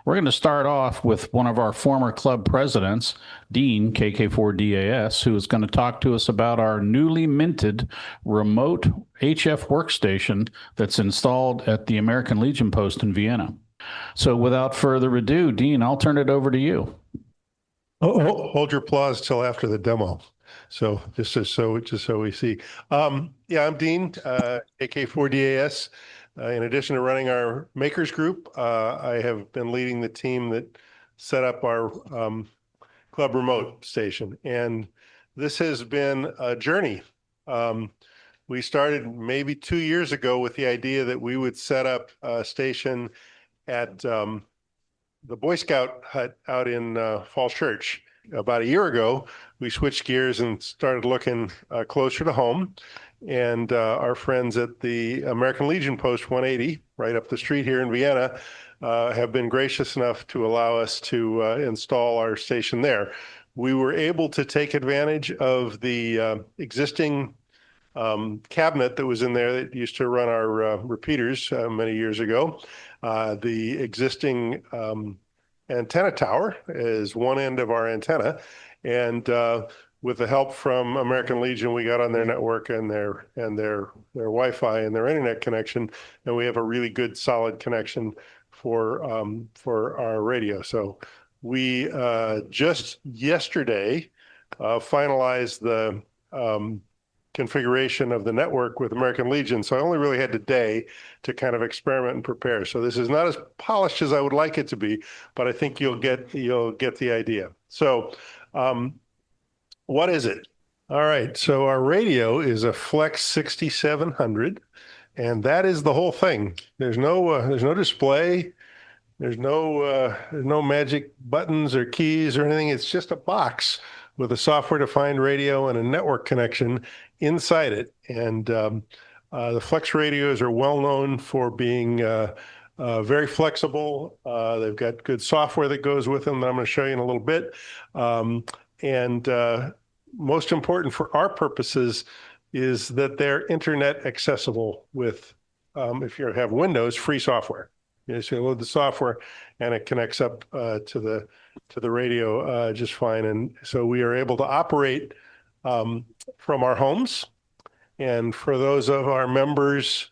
We're going to start off with one of our former club presidents, Dean, KK4DAS, who is going to talk to us about our newly minted remote HF workstation that's installed at the American Legion post in Vienna. So without further ado, Dean, I'll turn it over to you. Hold your applause till after the demo. So just so we see. Yeah, I'm Dean, AK4DAS. In addition to running our makers group, I have been leading the team that set up our club remote station. And this has been a journey. We started maybe 2 years ago with the idea that we would set up a station at the Boy Scout hut out in Falls Church. About a year ago, we switched gears and started looking closer to home. And our friends at the American Legion Post 180, right up the street here in Vienna, have been gracious enough to allow us to install our station there. We were able to take advantage of the existing cabinet that was in there that used to run our repeaters many years ago. The existing antenna tower is one end of our antenna, and with the help from American Legion, we got on their network and their Wi-Fi and their internet connection, and we have a really good solid connection for our radio. So we just yesterday finalized the configuration of the network with American Legion. So I only really had today to kind of experiment and prepare. So this is not as polished as I would like it to be, but I think you'll get the idea. So what is it? All right. So our radio is a Flex 6700, and that is the whole thing. There's no display. There's no magic buttons or keys or anything. It's just a box with a software-defined radio and a network connection inside it. And the Flex radios are well known for being very flexible. They've got good software that goes with them that I'm going to show you in a little bit. And most important for our purposes is that they're internet accessible with, if you have Windows, free software. So you load the software and it connects up to the radio just fine. And so we are able to operate from our homes. And for those of our members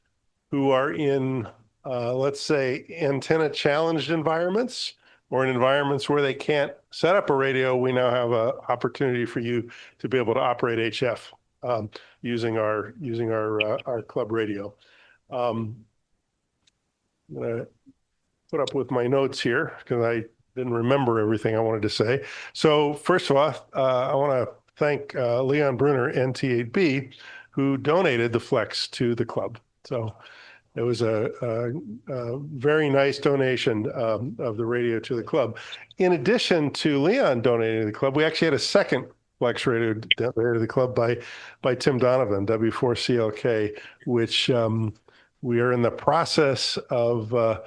who are in, let's say, antenna challenged environments or in environments where they can't set up a radio, we now have an opportunity for you to be able to operate HF using our club radio. I'm going to put up with my notes here because I didn't remember everything I wanted to say. So first of all, I want to thank Leon Brunner, NT8B, who donated the Flex to the club. So it was a very nice donation of the radio to the club. In addition to Leon donating to the club, we actually had a second Flex radio donated to the club by Tim Donovan, W4CLK, which we are in the process of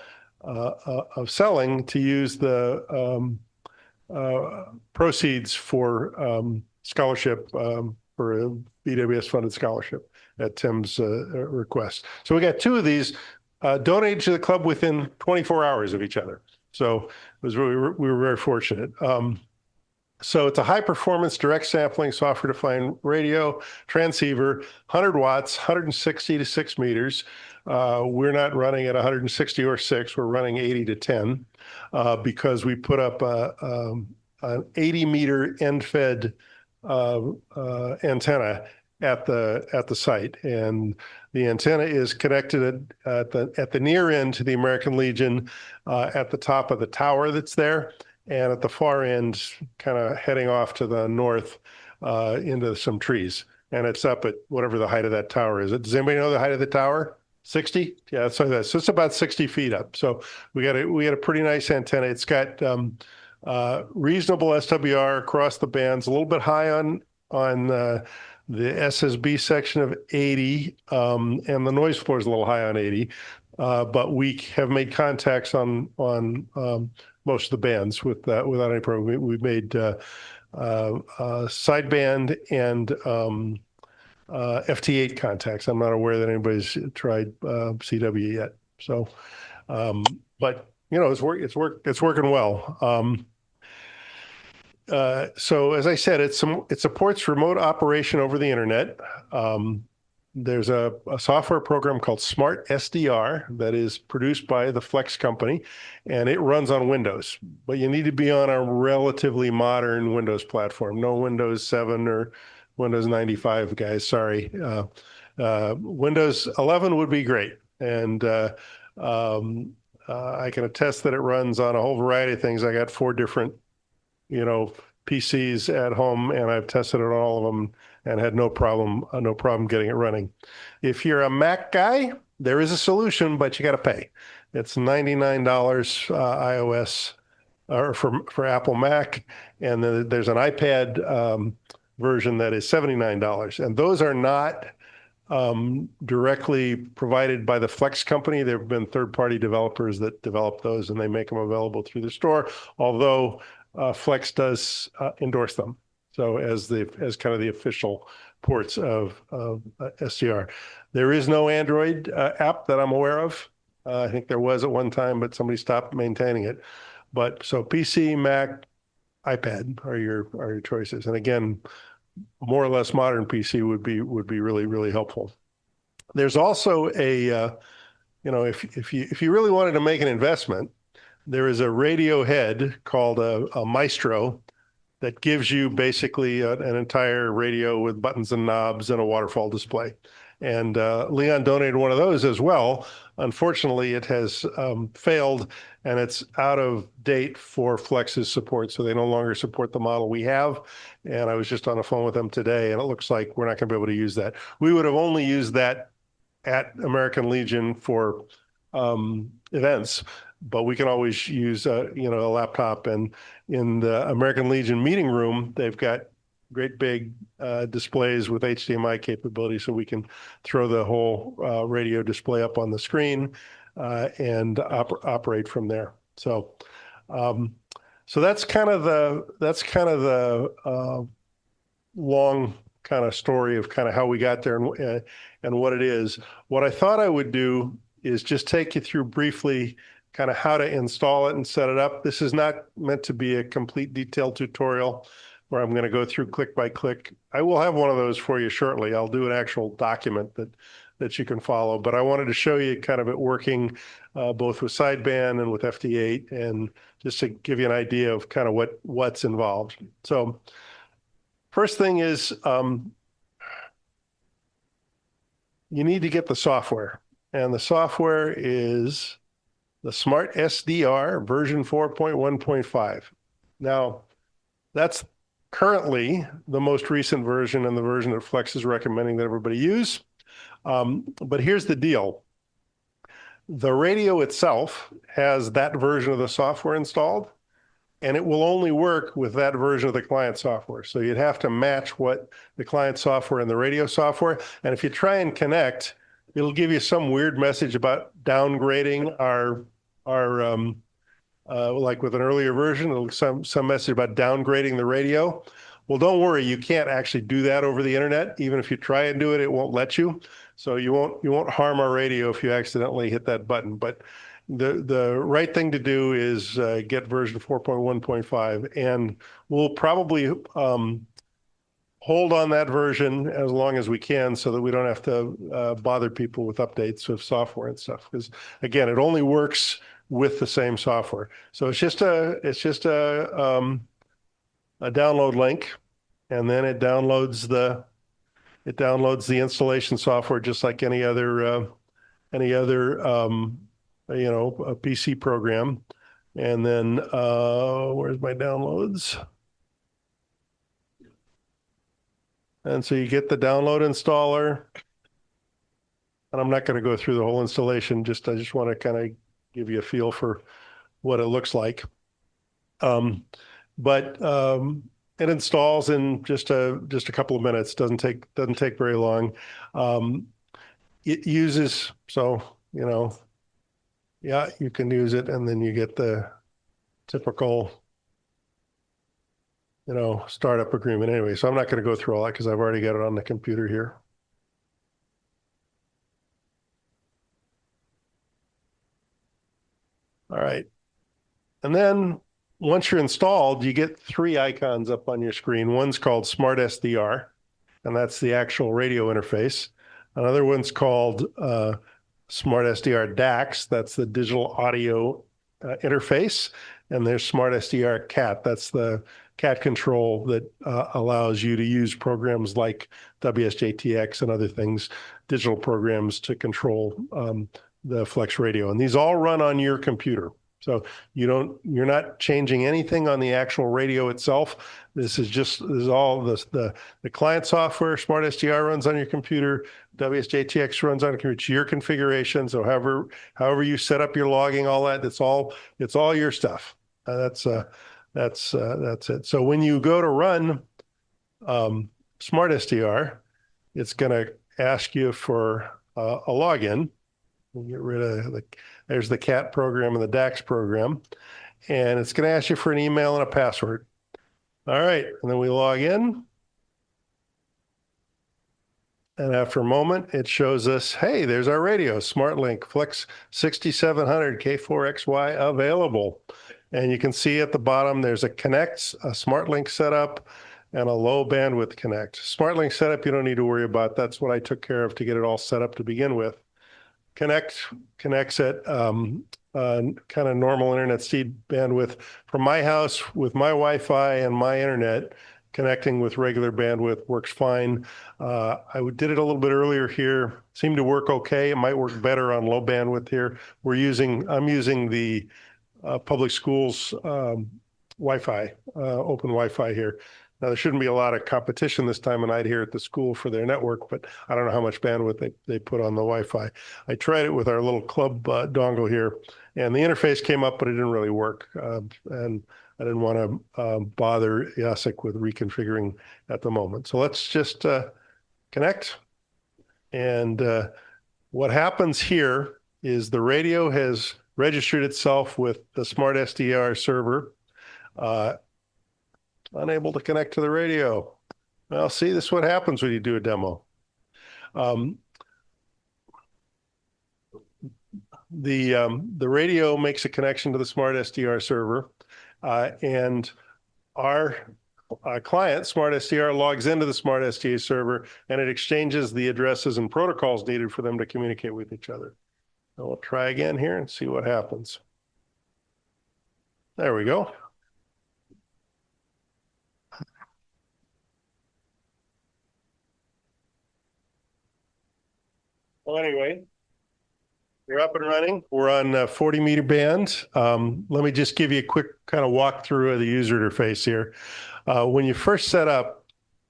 selling to use the proceeds for scholarship, for a BWS funded scholarship at Tim's request. So we got two of these donated to the club within 24 hours of each other. So it was we were very fortunate. So it's a high performance direct sampling software defined radio transceiver, 100 watts, 160 to 6 meters. We're not running at 160 or 6, we're running 80 to 10 because we put up an 80-meter end-fed antenna at the site, and the antenna is connected at the near end to the American Legion at the top of the tower that's there, and at the far end, kind of heading off to the north into some trees. And it's up at whatever the height of that tower is. Does anybody know the height of the tower? 60? Yeah, that's like that. So it's about 60 feet up. So we got a pretty nice antenna. It's got reasonable SWR across the bands, a little bit high on the SSB section of 80, and the noise floor is a little high on 80. But we have made contacts on most of the bands without any problem. We've made sideband and FT8 contacts. I'm not aware that anybody's tried CW yet. So, but it's working well. So as I said, it supports remote operation over the internet. There's a software program called Smart SDR that is produced by the Flex company, and it runs on Windows. But you need to be on a relatively modern Windows platform. No Windows 7 or Windows 95, guys. Sorry. Windows 11 would be great. And I can attest that it runs on a whole variety of things. I got 4 different PCs at home, and I've tested it on all of them and had no problem getting it running. If you're a Mac guy, there is a solution, but you got to pay. It's $99 iOS or for Apple Mac, and then there's an iPad version that is $79, and those are not directly provided by the Flex company. There have been third-party developers that develop those, and they make them available through the store, although Flex does endorse them. So as kind of the official ports of SDR. There is no Android app that I'm aware of. I think there was at one time, but somebody stopped maintaining it. But so PC, Mac, iPad are your choices. And again, more or less modern PC would be really, really helpful. There's also a if you really wanted to make an investment, there is a radio head called a Maestro that gives you basically an entire radio with buttons and knobs and a waterfall display. And Leon donated one of those as well. Unfortunately, it has failed, and it's out of date for Flex's support, so they no longer support the model we have. And I was just on the phone with them today, and it looks like we're not going to be able to use that. We would have only used that at American Legion for events, but we can always use a laptop. And in the American Legion meeting room, they've got great big displays with HDMI capability, so we can throw the whole radio display up on the screen and operate from there. So that's kind of the long kind of story of kind of how we got there and what it is. What I thought I would do is just take you through briefly kind of how to install it and set it up. This is not meant to be a complete detailed tutorial where I'm going to go through click by click. I will have one of those for you shortly. I'll do an actual document that you can follow, but I wanted to show you kind of it working both with sideband and with FT8, and just to give you an idea of kind of what's involved. So first thing is you need to get the software, and the software is the Smart SDR version 4.1.5. Now, that's currently the most recent version and the version that Flex is recommending that everybody use. But here's the deal. The radio itself has that version of the software installed, and it will only work with that version of the client software. So you'd have to match what the client software and the radio software. And if you try and connect, it'll give you some weird message about downgrading our like with an earlier version, it'll some message about downgrading the radio. Well, don't worry, you can't actually do that over the internet. Even if you try and do it, it won't let you. So you won't harm our radio if you accidentally hit that button. But the right thing to do is get version 4.1.5, and we'll probably hold on that version as long as we can, so that we don't have to bother people with updates of software and stuff. Because again, it only works with the same software. So it's just a download link, and then it downloads the installation software just like any other a PC program. And then where's my downloads? And so you get the download installer, and I'm not going to go through the whole installation. I just want to kind of give you a feel for what it looks like. But it installs in just a couple of minutes. Doesn't take very long. It uses, so yeah, you can use it, and then you get the typical startup agreement anyway. So I'm not going to go through all that because I've already got it on the computer here. All right. And then once you're installed, you get three icons up on your screen. One's called Smart SDR, and that's the actual radio interface. Another one's called Smart SDR DAX, that's the digital audio interface. And there's Smart SDR CAT, that's the CAT control that allows you to use programs like WSJTX and other things, digital programs to control the Flex radio. And these all run on your computer. So you're not changing anything on the actual radio itself. This is all the client software. Smart SDR runs on your computer. WSJTX runs on a computer. It's your configuration. So however you set up your logging, all that, it's all your stuff. That's it. So when you go to run Smart SDR, it's going to ask you for a login. We'll get rid of there's the CAT program and the DAX program, and it's going to ask you for an email and a password. All right, and then we log in. And after a moment, it shows us, hey, there's our radio, SmartLink Flex 6700 K4XY available. And you can see at the bottom, there's a Connect, a SmartLink setup, and a low bandwidth Connect. SmartLink setup, you don't need to worry about. That's what I took care of to get it all set up to begin with. Connects at kind of normal internet speed bandwidth from my house with my Wi-Fi and my internet. Connecting with regular bandwidth works fine. I did it a little bit earlier here. Seemed to work okay. It might work better on low bandwidth here. I'm using the public schools Wi-Fi, open Wi-Fi here. Now, there shouldn't be a lot of competition this time of night here at the school for their network, but I don't know how much bandwidth they put on the Wi-Fi. I tried it with our little club dongle here, and the interface came up, but it didn't really work. And I didn't want to bother Jacek with reconfiguring at the moment. So let's just connect. And what happens here is the radio has registered itself with the Smart SDR server. Unable to connect to the radio. Well, see, this is what happens when you do a demo. The radio makes a connection to the Smart SDR server, and our client, Smart SDR, logs into the Smart SDR server, and it exchanges the addresses and protocols needed for them to communicate with each other. So we'll try again here and see what happens. There we go. Well, anyway, you're up and running. We're on 40 meter band. Let me just give you a quick kind of walkthrough of the user interface here. When you first set up,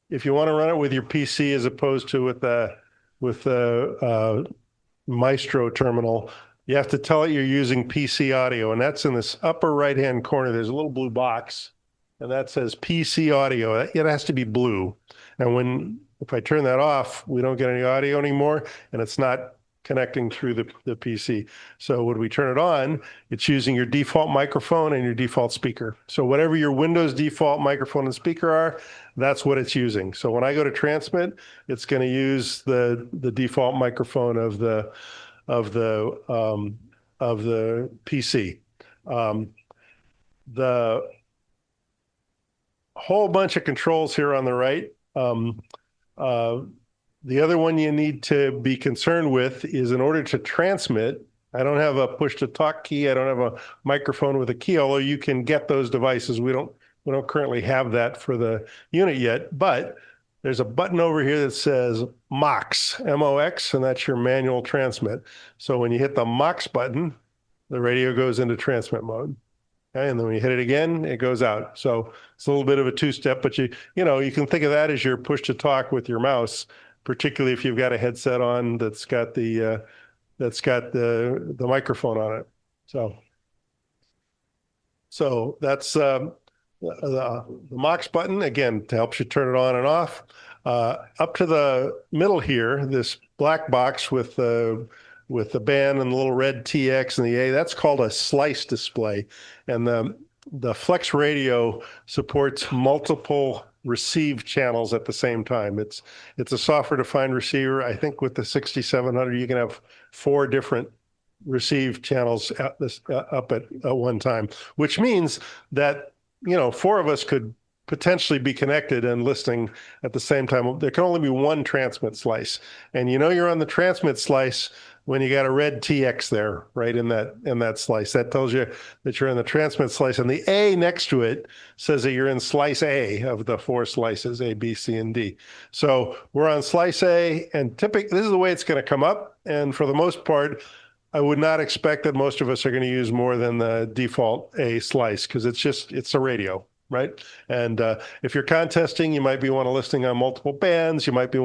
if you want to run it with your PC as opposed to with the Maestro terminal, you have to tell it you're using PC audio, and that's in this upper right-hand corner. There's a little blue box, and that says PC audio. It has to be blue. And if I turn that off, we don't get any audio anymore, and it's not connecting through the PC. So when we turn it on, it's using your default microphone and your default speaker. So whatever your Windows default microphone and speaker are, that's what it's using. So when I go to transmit, it's going to use the default microphone of the PC. The whole bunch of controls here on the right. The other one you need to be concerned with is, in order to transmit, I don't have a push to talk key. I don't have a microphone with a key, although you can get those devices. We don't currently have that for the unit yet, but there's a button over here that says MOX, M-O-X, and that's your manual transmit. So when you hit the MOX button, the radio goes into transmit mode. Okay, and then when you hit it again, it goes out. So it's a little bit of a two-step, but you can think of that as your push to talk with your mouse, particularly if you've got a headset on that's got the microphone on it. So that's the MOX button, again, to help you turn it on and off. Up to the middle here, this black box with the band and the little red TX and the A, that's called a slice display. And the Flex radio supports multiple receive channels at the same time. It's a software-defined receiver. I think with the 6700, you can have 4 different receive channels up at one time, which means that, four of us could potentially be connected and listening at the same time. There can only be one transmit slice. And you're on the transmit slice when you got a red TX there, right in that slice. That tells you that you're in the transmit slice. And the A next to it says that you're in slice A of the four slices, A, B, C, and D. So we're on slice A, and typically this is the way it's going to come up. And for the most part, I would not expect that most of us are going to use more than the default A slice, because it's a radio, right? And if you're contesting, you might be listening on multiple bands. You might be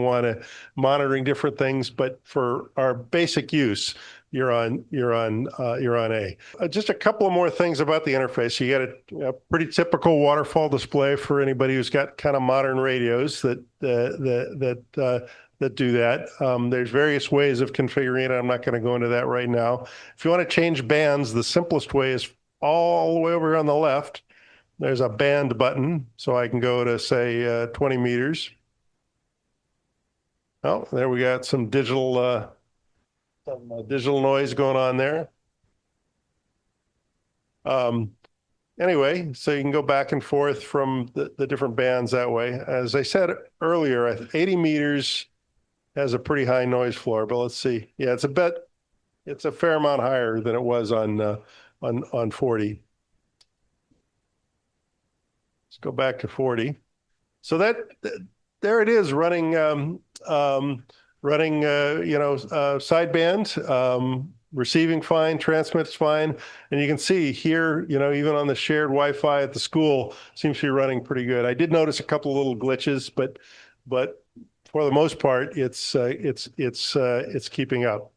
monitoring different things. But for our basic use, you're on A. Just a couple of more things about the interface. You got a pretty typical waterfall display for anybody who's got kind of modern radios that do that. There's various ways of configuring it. I'm not going to go into that right now. If you want to change bands, the simplest way is all the way over on the left. There's a band button, so I can go to, say, 20 meters. Oh, there we got some digital noise going on there. Anyway, so you can go back and forth from the different bands that way. As I said earlier, 80 meters has a pretty high noise floor, but let's see. Yeah, it's a fair amount higher than it was on 40. Let's go back to 40. So there it is running sideband, receiving fine, transmits fine, and you can see here, even on the shared Wi-Fi at the school, seems to be running pretty good. I did notice a couple of little glitches, but for the most part, it's keeping up.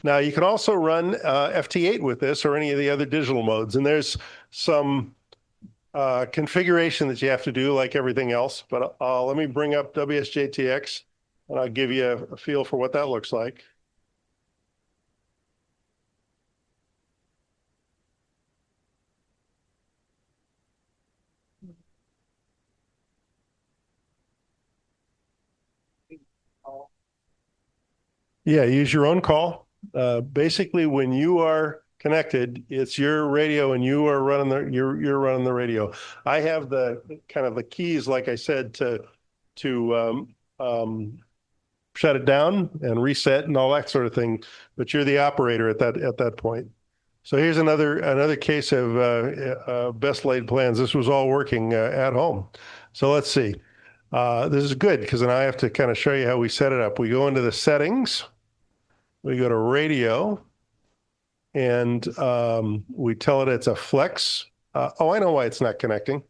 Now you can also run FT8 with this or any of the other digital modes, and there's some configuration that you have to do like everything else. But let me bring up WSJTX, and I'll give you a feel for what that looks like. Yeah, use your own call. Basically, when you are connected, it's your radio, and you are running you're running the radio. I have the kind of the keys, like I said, to shut it down and reset and all that sort of thing. But you're the operator at that point. So here's another case of best laid plans. This was all working at home. So let's see. This is good, because then I have to kind of show you how we set it up. We go into the settings, we go to radio, and we tell it it's a flex. I know why it's not connecting.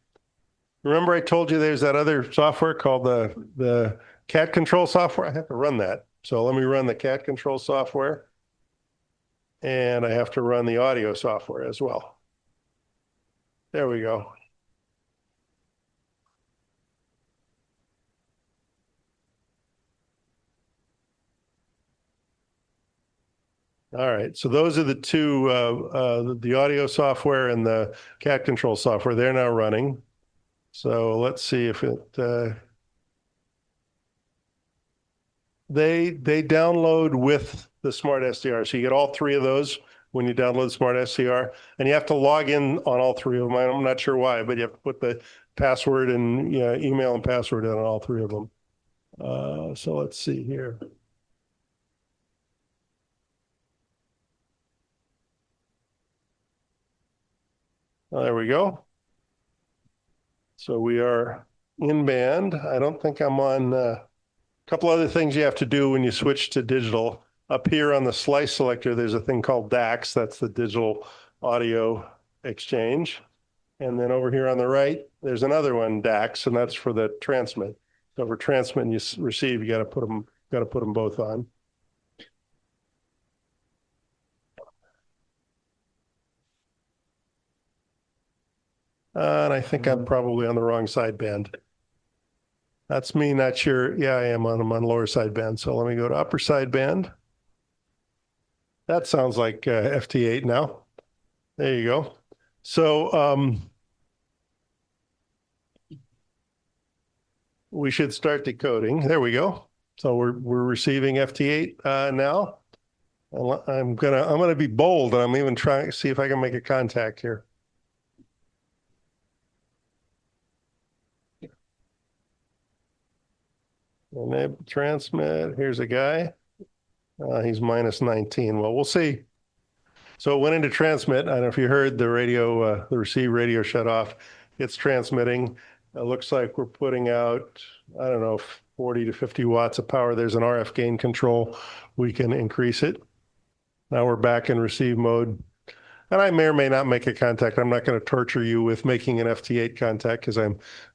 Remember I told you there's that other software called the cat control software? I have to run that. So let me run the cat control software, and I have to run the audio software as well. There we go. All right, so those are the two, the audio software and the cat control software. They're now running. So let's see if it, they download with the Smart SDR. So you get all three of those when you download Smart SDR, and you have to log in on all three of them. I'm not sure why, but you have to put the password and email and password in on all three of them. So let's see here. Oh, there we go. So we are in band. I don't think I'm on. A couple other things you have to do when you switch to digital. Up here on the slice selector, there's a thing called DAX. That's the digital audio exchange. And then over here on the right, there's another one, DAX, and that's for the transmit. So for transmit and you receive, you got to put them both on. And I think I'm probably on the wrong sideband. That's me, not sure. Yeah, I am I'm on lower sideband. So let me go to upper sideband. That sounds like FT8 now. There you go. So we should start decoding. There we go. So we're receiving FT8 now. I'm gonna be bold, and I'm even trying to see if I can make a contact here. Enable transmit. Here's a guy. He's minus 19. Well, we'll see. So it went into transmit. I don't know if you heard the radio, the receive radio shut off. It's transmitting. It looks like we're putting out, I don't know, 40 to 50 watts of power. There's an RF gain control. We can increase it. Now we're back in receive mode. And I may or may not make a contact. I'm not going to torture you with making an FT8 contact because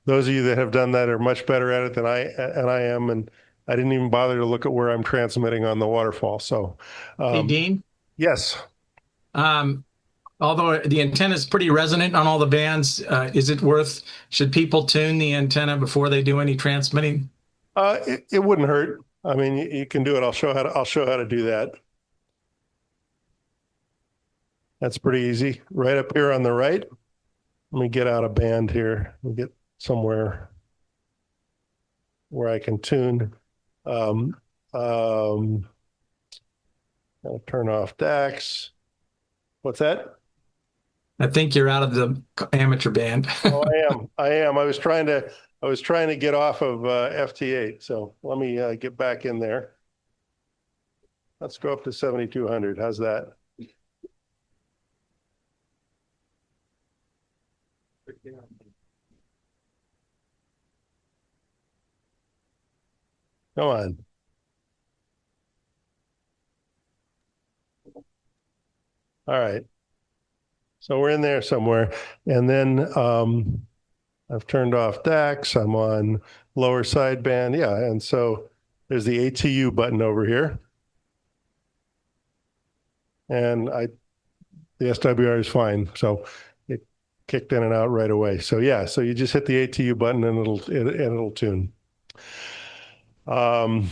those of you that have done that are much better at it than I am. And I didn't even bother to look at where I'm transmitting on the waterfall. So, Hey, Dean. yes. Although the antenna is pretty resonant on all the bands, should people tune the antenna before they do any transmitting? It wouldn't hurt. I mean, you can do it. I'll show how to do that. That's pretty easy. Right up here on the right. Let me get out of band here. Let me get somewhere where I can tune. I'll turn off DAX. What's that? I think you're out of the amateur band. Oh, I am. I was trying to get off of FT8. So let me get back in there. Let's go up to 7,200. How's that? Come on. All right. So we're in there somewhere. And then I've turned off DAX. I'm on lower sideband. Yeah. And so there's the ATU button over here. And the SWR is fine. So it kicked in and out right away. So yeah, so you just hit the ATU button and it'll tune. I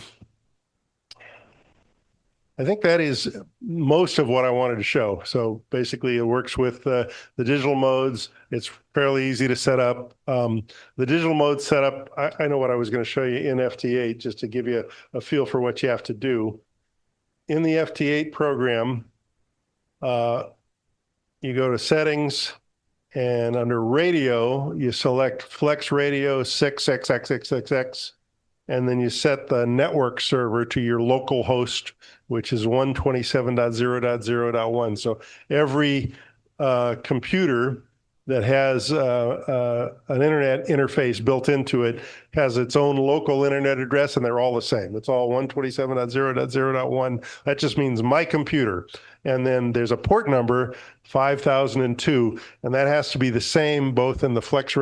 think that is most of what I wanted to show. So basically it works with the digital modes. It's fairly easy to set up. The digital mode setup, I know what I was going to show you in FT8 just to give you a feel for what you have to do. In the FT8 program, you go to settings and under radio, you select Flex Radio 6XXXXX. And then you set the network server to your local host, which is 127.0.0.1. So every computer that has an internet interface built into it has its own local internet address, and they're all the same. It's all 127.0.0.1. That just means my computer. And then there's a port number, 5002, and that has to be the same both in the Flex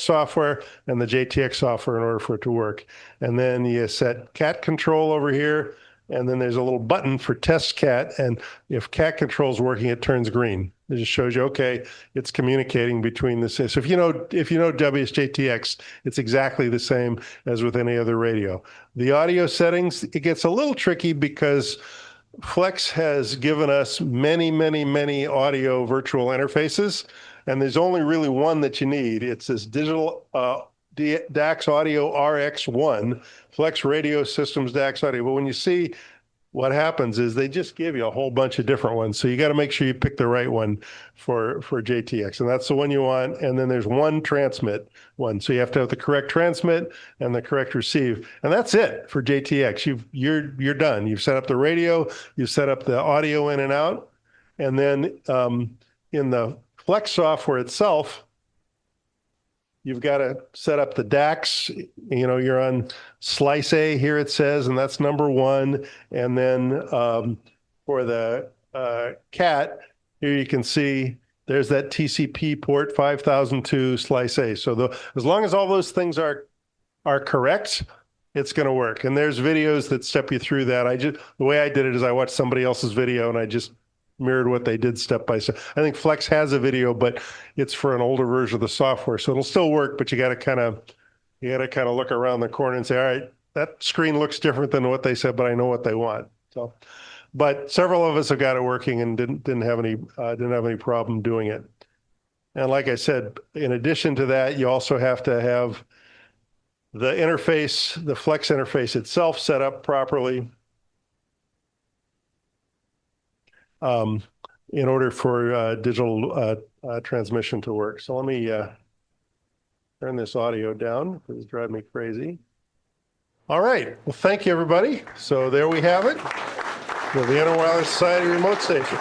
software and the JTX software in order for it to work. And then you set cat control over here, and then there's a little button for test cat, and if cat control is working, it turns green. It just shows you, okay, it's communicating between the same. So if you know WSJTX, it's exactly the same as with any other radio. The audio settings, it gets a little tricky because Flex has given us many, many, many audio virtual interfaces, and there's only really one that you need. It's this digital DAX Audio RX1, Flex Radio Systems DAX Audio. But when you see what happens is they just give you a whole bunch of different ones. So you got to make sure you pick the right one for JTX. And that's the one you want. And then there's one transmit one. So you have to have the correct transmit and the correct receive. And that's it for JTX. You're done. You've set up the radio, you've set up the audio in and out. And then in the Flex software itself, you've got to set up the DAX. You know, you're on slice A here, it says, and that's number one. And then for the CAT, here you can see there's that TCP port 5002 slice A. So as long as all those things are correct, it's going to work. And there's videos that step you through that. The way I did it is I watched somebody else's video and I just mirrored what they did step by step. I think Flex has a video, but it's for an older version of the software, so it'll still work. But you got to kind of look around the corner and say, all right, that screen looks different than what they said, but I know what they want. So, but several of us have got it working and didn't have any problem doing it. And like I said, in addition to that, you also have to have the interface, the Flex interface itself, set up properly. in order for digital transmission to work. So let me turn this audio down because it's driving me crazy. All right. Well, thank you, everybody. So there we have it. The Vienna Wireless Society remote station.